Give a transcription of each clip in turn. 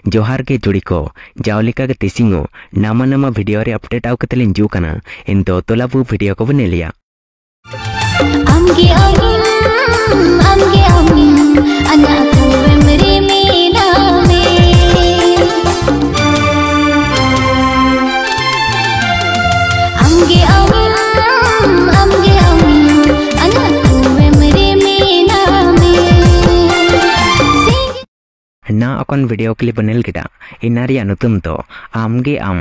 जोहार के जुड़ी को जावलिका के तिसिंगो नामा नामा वीडियो रे अपडेट आउ कतलिन जू कना इन दो तोलाबू वीडियो को बने लिया ना अकन वीडियो क्लिप बनेल किडा इनारी अनुतुम तो आमगे आम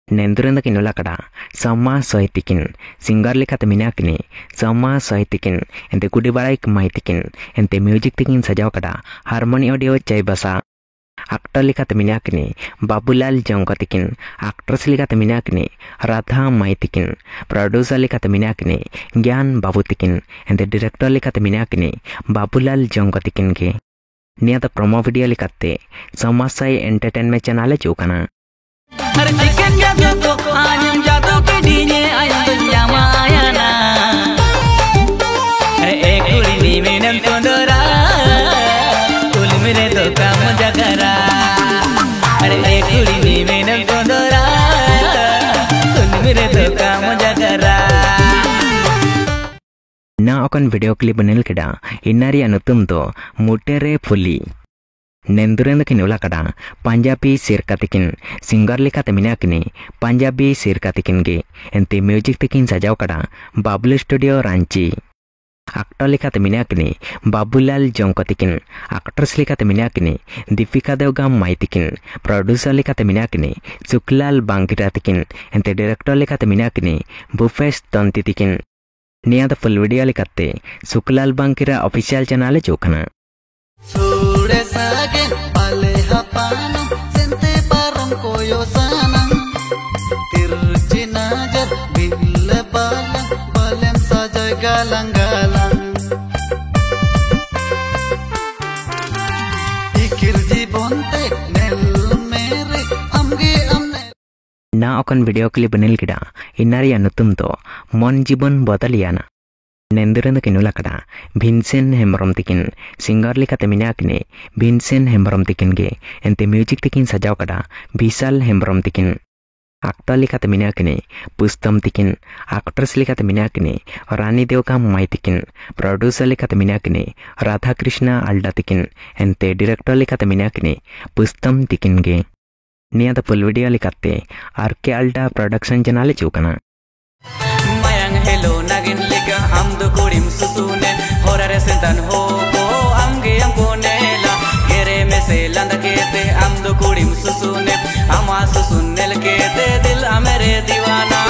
नेंदुरंद किनुला कड़ा सम्मा सहितिकिन सिंगर लेखा मिनाकिनी सम्मा सहितिकिन एंते गुडी बाड़ाई माइतिकिन एंते म्यूजिक तिकिन सजाव कड़ा हारमोनी ऑडियो चय बसा एक्टर लेखा मिनाकिनी बाबूलाल जंगतिकिन एक्ट्रेस लेखा मिनाकिनी राधा माइतिकिन प्रोड्यूसर लेखा मिनाकिनी ज्ञान बाबूतिकिन एंते डायरेक्टर लेखा मिनाकिनी बाबूलाल जंगतिकिन के निया तो प्रोमो वीडियो लिखते समासाई एंटरटेनमेंट चैनल चौकना ना अकन वीडियो क्लिप बनेल केडा इनारी अनुतुम तो मुटेरे फुली नेंदुरेंद किनुला कड़ा पंजाबी सिरकातिकिन सिंगर लेखा मिनाकिनी पंजाबी सिरकातिकिन गे एंते म्यूजिक तिकिन सजाव कड़ा बाबुल स्टूडियो रांची एक्टर लेखा मिनाकिनी बाबूलाल जंकतिकिन एक्ट्रेस लेखा मिनाकिनी दीपिका देवगाम माइतिकिन प्रोड्यूसर लेखा मिनाकिनी सुखलाल बांगिरातिकिन एंते डायरेक्टर लेखा मिनाकिनी भूपेश तंतितिकिन निया फुल वीडियो लिखते सुखलाल बांकिरा ऑफिशियल चैनल चौकना ना अकन वीडियो क्लिप बनेल किडा इनारी अनुतुम तो मन जीवन बदलियाना नेंदुरेंद किनुला कड़ा भिनसेन हेम्ब्रम तिकिन सिंगर लेखा मिनाकिनी भिनसेन हेम्ब्रम तिकिन गे एंते म्यूजिक तिकिन सजाव कड़ा विशाल हेम्ब्रम तिकिन एक्टर लेखा मिनाकिनी पुस्तम तिकिन एक्ट्रेस लेखा मिनाकिनी रानी देवगाम माइतिकिन प्रोड्यूसर लेखा मिनाकिनी राधा कृष्णा अल्डा तिकिन एंते डायरेक्टर लेखा मिनाकिनी पुस्तम तिकिन गे निया तो फुल वीडियो लिखते आरके अल्डा प्रोडक्शन चैनल चौकना मायांग हेलो नागिन लेगा हम दो कोडिम सुसुने होरारे सेंतन हो आमगे हमको नेला गेरे में से लंद केते हम दो कोडिम सुसुने अमा सुसुनेल केते दिल मेरे दीवाना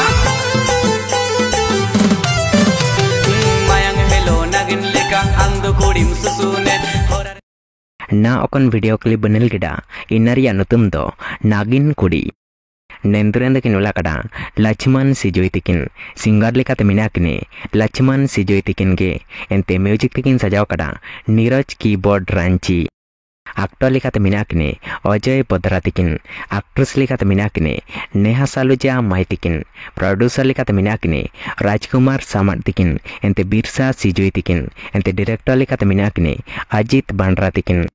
मायांग हेलो नागिन लेगा हम दो कोडिम सुसुने ना अकन वीडियो क्लिप बनेल किडा इनारी अनुतुम दो नागिन कुड़ी नेंदुरेंद किनुला कड़ा लक्ष्मण सिजोई तिकिन सिंगर लेखा मिनाकिनी लक्ष्मण सिजोई तिकिन गे एंते म्यूजिक तिकिन सजाव कड़ा नीरज कीबोर्ड रांची एक्टर लेखा मिनाकिनी अजय पदरा तिकिन एक्ट्रेस लेखा मिनाकिनी नेहा सालुजा माइतिकिन प्रोड्यूसर लेखा मिनाकिनी राजकुमार सामर तिकिन एंते बिरसा सिजोई तिकिन एंते डायरेक्टर लेखा मिनाकिनी अजित बांड्रा तिकिन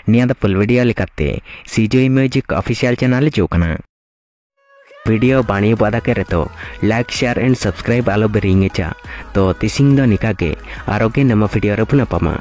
निया फुल वीडियो लिखते सीजोई म्यूजिक ऑफिशियल चैनल चौकना वीडियो बाणी बादा करे तो लाइक शेयर एंड सब्सक्राइब आलो बेरिंगे चा तो तिसिंग दो निका के आरोग्य नम वीडियो रे पुनः पमा।